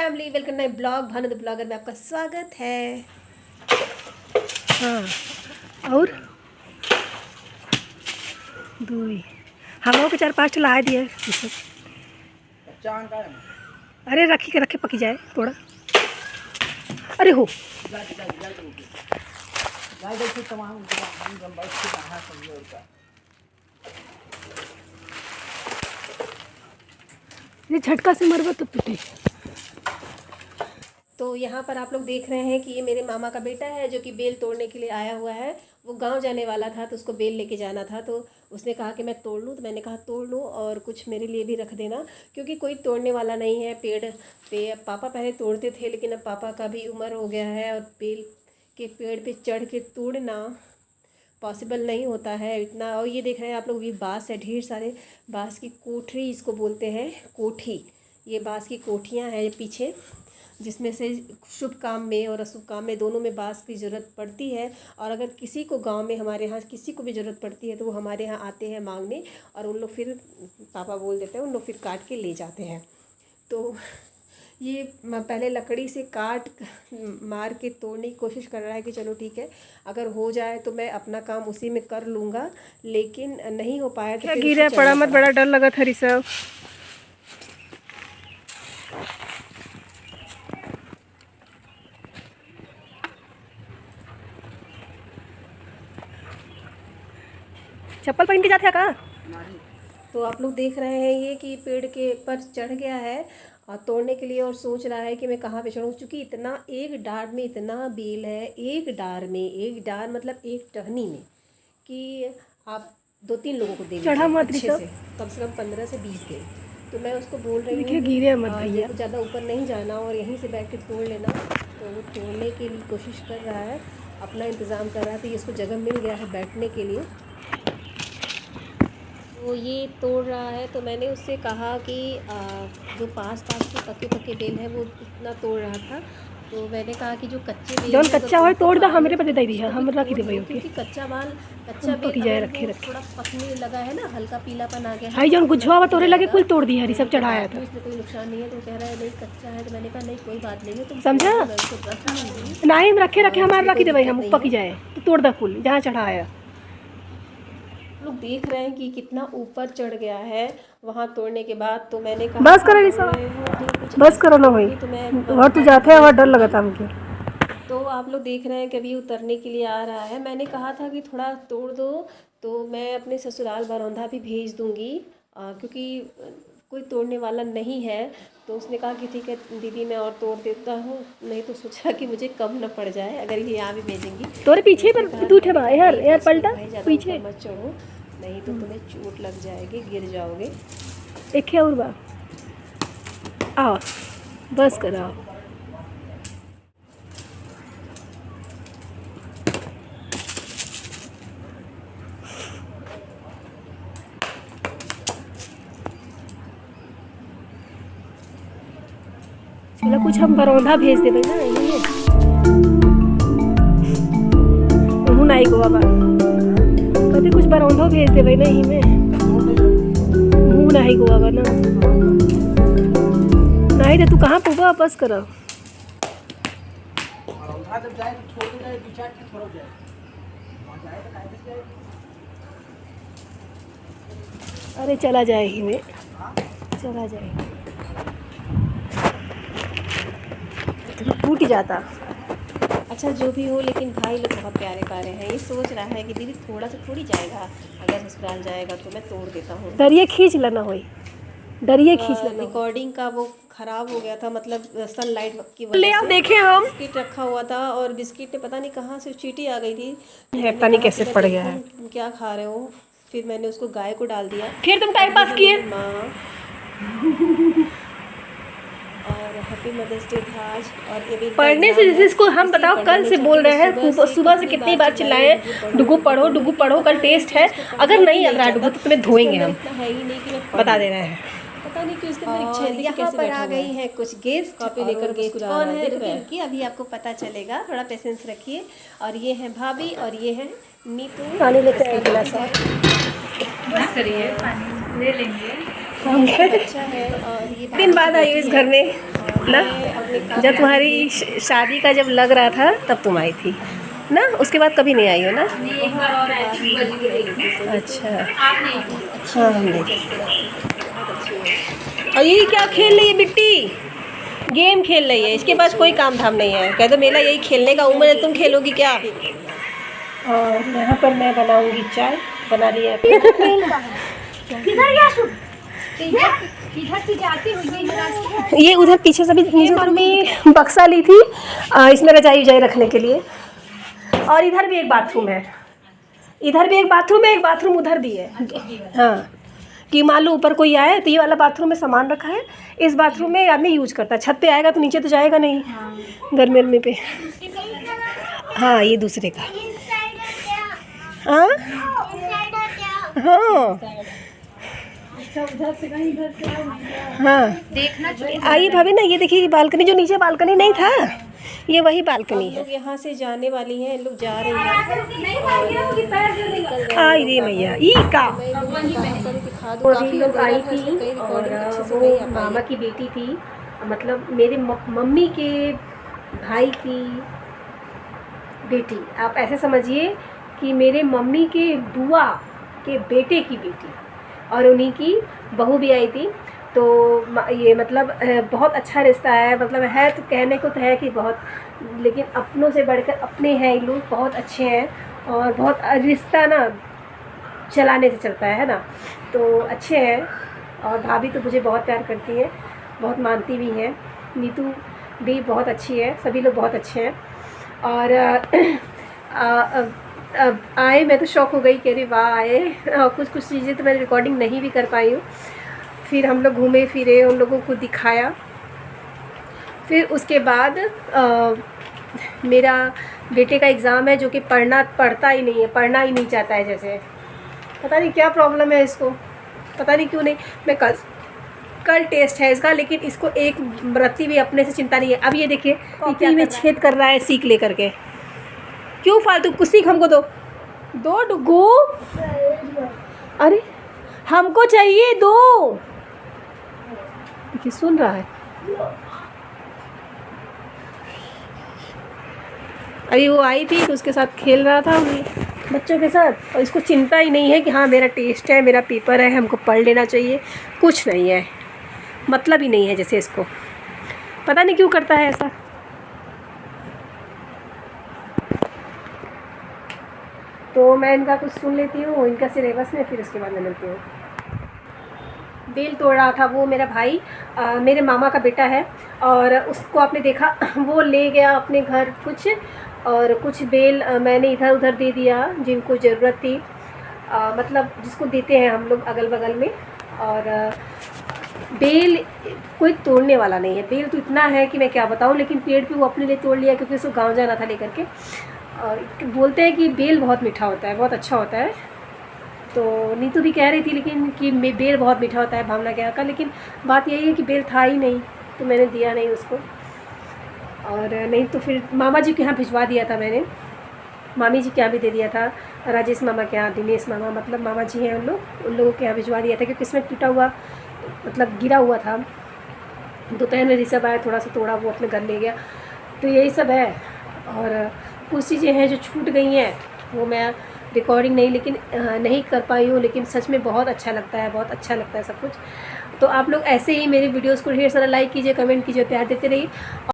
Family, welcome नए blog Bhanu the blogger में आपका स्वागत है। हाँ और दूई हम लोग के 4-5 ला दिए। अरे रखे पकी जाए थोड़ा। अरे हो ये झटका से मरवा तो टूटे। तो यहाँ पर आप लोग देख रहे हैं कि ये मेरे मामा का बेटा है जो कि बेल तोड़ने के लिए आया हुआ है। वो गांव जाने वाला था तो उसको बेल लेके जाना था, तो उसने कहा कि मैं तोड़ लूँ। तो मैंने कहा तोड़ लूँ और कुछ मेरे लिए भी रख देना, क्योंकि कोई तोड़ने वाला नहीं है पेड़ पे। पापा पहले तोड़ते थे, लेकिन अब पापा का भी उम्र हो गया है और बेल के पेड़ पे चढ़ के तोड़ना पॉसिबल नहीं होता है इतना। और ये देख रहे हैं आप लोग, भी बाँस है, ढेर सारे बाँस की कोठरी इसको बोलते हैं, कोठी। ये बाँस की कोठियाँ हैं पीछे, जिसमें से शुभ काम में और अशुभ काम में दोनों में बाँस की ज़रूरत पड़ती है। और अगर किसी को गांव में हमारे यहाँ किसी को भी ज़रूरत पड़ती है तो वो हमारे यहाँ आते हैं मांगने, और उन लोग फिर पापा बोल देते हैं, उन लोग फिर काट के ले जाते हैं। तो ये पहले लकड़ी से काट मार के तोड़ने की कोशिश कर रहा है कि चलो ठीक है, अगर हो जाए तो मैं अपना काम उसी में कर लूँगा, लेकिन नहीं हो पाया तो गिरा पड़ा मत, बड़ा डर लगा था ऋषभ। चप्पल पहन के जाते हैं का? तो आप लोग देख रहे हैं ये कि पेड़ के पर चढ़ गया है और तोड़ने के लिए, और सोच रहा है कि मैं कहाँ पे चढ़ूँ, क्योंकि इतना एक डार में इतना बेल है, एक डार मतलब एक टहनी में, कि आप 2-3 लोगों को दे चढ़ा मत अच्छे से, कम 15 से 20 दिन। तो मैं उसको बोल रही हूँ गिरे मत भैया, ज़्यादा ऊपर नहीं जाना और यहीं से बैठ के तोड़ लेना। तो वो तोड़ने के लिए कोशिश कर रहा है, अपना इंतज़ाम कर रहा है। तो ये इसको जगह मिल गया है बैठने के लिए, वो ये तोड़ रहा है। तो मैंने उससे कहा कि जो पास के पके बेल है वो इतना तोड़ रहा था। तो मैंने कहा कि जो कच्चे बेल जौन कच्चा हो तोड़ दो, हमरे पे दे दिया, हम रख दे भाई। ओके, क्योंकि कच्चा बेल जाए रखे थोड़ा पकने लगा है ना, हल्का पीलापन आ गया है। भाई जौन गुझवा हुआ तोड़े लगे कुल तोड़ दिया, सब चढ़ाया था। इसमें कोई नुकसान नहीं है। तो कह रहा है नहीं कच्चा है। तो मैंने कहा नहीं कोई बात नहीं है, तुम समझा? नहीं रखे हमारे रख दे भाई, हम पकी जाए तो तोड़ दो कुल जहाँ चढ़ाया। लोग देख रहे हैं कि कितना ऊपर चढ़ गया है वहाँ तोड़ने के बाद। तो मैंने कहा बस करो ऋषभ, बस करो ना भाई, तो मैं और तू जाते हैं, और डर लगा था हमको। तो आप लोग देख रहे हैं कि अभी उतरने के लिए आ रहा है। मैंने कहा था कि थोड़ा तोड़ दो, तो मैं अपने ससुराल बरौंधा भी भेज दूंगी, क्योंकि कोई तोड़ने वाला नहीं है। तो उसने कहा कि ठीक है दीदी मैं और तोड़ देता हूँ, नहीं तो सोचा कि मुझे कम न पड़ जाए अगर ये यहाँ भी भेजेंगी। तोरे पीछे पर तू उठे यार पलटा पीछे मत चढ़ो, नहीं तो तुम्हें चोट लग जाएगी, गिर जाओगे। एक और बा आओ, बस कराओ। चलो कुछ हम बरौंधा भेज देवे ना, यही नहीं को बाबा कभी कुछ बरौंधा भेज देवे ना, यही में नहीं को बाबा ना। नहीं रे तू कहाँ पुबा, बस करो। अरे चला जाए ही में, चला जाए टूट जाता। अच्छा जो भी हो, लेकिन भाई लोग बहुत प्यारे हैं। ये सोच रहा है कि दीदी थोड़ा सा थोड़ी जाएगा, अगर ससुराल जाएगा तो मैं तोड़ देता हूँ। डरिए खींच लेना होई, डरिए खींच लेना। रिकॉर्डिंग का वो खराब हो गया था, मतलब सनलाइट की वजह ले से। देखे हम बिस्किट रखा हुआ था और बिस्किट में पता नहीं कहाँ से चींटी आ गई थी, पता नहीं कैसे पड़ गया है। क्या खा रहे हो? फिर मैंने उसको गाय को डाल दिया। फिर तुम टाइम पास किए। और हैप्पी मदर्स डे था आज। और पढ़ने से जैसे इसको हम बताओ, कल से बोल रहे हैं, सुबह से कितनी बार चिल्लाए डुगू पढ़ो, कल टेस्ट है, अगर नहीं लग रहा डुगू तो तुम्हें धोएंगे हम, है ही नहीं कि मैं बता दे रहे हैं। पता नहीं क्यों इसकी परीक्षा है। यहाँ पर आ गई है कुछ गेस्ट, कॉपी लेकर गेस्ट कौन है रुकी, अभी आपको पता चलेगा, थोड़ा पेशेंस रखिए। और ये है भाभी और ये है नीतू। पानी लेते हैं गिलास, बस करिए पानी ले लेंगे। अच्छा है। और ये दिन बाद आई इस घर में। ना, जब तुम्हारी शादी का जब लग रहा था तब तुम आई थी ना, उसके बाद कभी नहीं आई हो ना? अच्छा हाँ हम देखे। और ये क्या खेल रही है बिट्टी? गेम खेल रही है, इसके पास कोई काम धाम नहीं है। कह दो मेरा यही खेलने का उम्र है, तुम खेलोगी क्या? और यहाँ पर मैं बनाऊंगी चाय, बना रही है। ये उधर पीछे से भी जो मम्मी बक्सा ली थी इसमें रजाई उजाई रखने के लिए। और इधर भी एक बाथरूम है, इधर भी एक बाथरूम है, एक बाथरूम उधर भी है। हाँ, कि मान लो ऊपर कोई आए तो ये वाला बाथरूम में सामान रखा है, इस बाथरूम में आदमी यूज करता है। छत पे आएगा तो नीचे तो जाएगा नहीं गर्मी पे। हाँ ये दूसरे का। हाँ हाँ हाँ आइए भाभी ना, ये देखिए बालकनी, जो नीचे बालकनी नहीं था ये वही बालकनी है। यहाँ से जाने वाली हैं, लोग जा रहे हैं। आई रे मैया ई का लोग आई थी और वो मामा की बेटी थी, मतलब मेरे मम्मी के भाई की बेटी। आप ऐसे समझिए कि मेरे मम्मी के बुआ के बेटे की बेटी, और उन्हीं की बहू भी आई थी। तो ये मतलब बहुत अच्छा रिश्ता है, मतलब है तो कहने को तो है कि बहुत, लेकिन अपनों से बढ़कर अपने हैं ये लोग, बहुत अच्छे हैं। और बहुत रिश्ता ना चलाने से चलता है ना, तो अच्छे हैं। और भाभी तो मुझे बहुत प्यार करती है, बहुत मानती भी हैं। नीतू भी बहुत अच्छी है, सभी लोग बहुत अच्छे हैं। और अब आए, मैं तो शौक हो गई कि अरे वाह आए। कुछ कुछ चीज़ें तो मैं रिकॉर्डिंग नहीं भी कर पाई हूँ। फिर हम लोग घूमे फिरे, उन लोगों को दिखाया। फिर उसके बाद मेरा बेटे का एग्ज़ाम है, जो कि पढ़ता ही नहीं है, पढ़ना ही नहीं चाहता है। जैसे पता नहीं क्या प्रॉब्लम है इसको, पता नहीं क्यों नहीं। मैं कल टेस्ट है इसका, लेकिन इसको एक रत्ती भी अपने से चिंता नहीं है। अब ये देखिए इतनी में छेद कर रहा है सीख ले करके। क्यों फालतू, कुछ सीख हमको दो डुगू। अरे हमको चाहिए दो, कि सुन रहा है। अभी वो आई थी तो उसके साथ खेल रहा था बच्चों के साथ, और इसको चिंता ही नहीं है कि हाँ मेरा टेस्ट है, मेरा पेपर है, हमको पढ़ लेना चाहिए। कुछ नहीं है, मतलब ही नहीं है। जैसे इसको पता नहीं क्यों करता है ऐसा। तो मैं इनका कुछ सुन लेती हूँ, इनका सिलेबस में, फिर उसके बाद मैं मिलती हूँ। बेल तोड़ रहा था वो मेरा भाई, मेरे मामा का बेटा है। और उसको आपने देखा वो ले गया अपने घर कुछ, और कुछ बेल मैंने इधर उधर दे दिया जिनको ज़रूरत थी, मतलब जिसको देते हैं हम लोग अगल बगल में। और बेल कोई तोड़ने वाला नहीं है, बेल तो इतना है कि मैं क्या बताऊँ। लेकिन पेड़ पे वो अपने लिए तोड़ लिया, क्योंकि उसको गाँव जाना था लेकर के। और बोलते हैं कि बेल बहुत मीठा होता है, बहुत अच्छा होता है। तो नीतू भी कह रही थी लेकिन कि बेल बहुत मीठा होता है भावना के यहाँ का, लेकिन बात यही है कि बेल था ही नहीं, तो मैंने दिया नहीं उसको। और नहीं तो फिर मामा जी के यहाँ भिजवा दिया था मैंने, मामी जी के यहाँ भी दे दिया था, राजेश मामा के यहाँ, दिनेश मामा, मतलब मामा जी हैं उन लोगों के यहाँ भिजवा दिया था। क्योंकि इसमें टूटा हुआ, मतलब गिरा हुआ था। दोपहर में ऋषभ आया, थोड़ा सा तोड़ा, वो अपने घर ले गया। तो यही सब है। और कुछ चीज़ें हैं जो छूट गई हैं, वो मैं रिकॉर्डिंग नहीं कर पाई हूँ। लेकिन सच में बहुत अच्छा लगता है, बहुत अच्छा लगता है सब कुछ। तो आप लोग ऐसे ही मेरे वीडियोस को ढेर सारा लाइक कीजिए, कमेंट कीजिए, प्यार देते रहिए।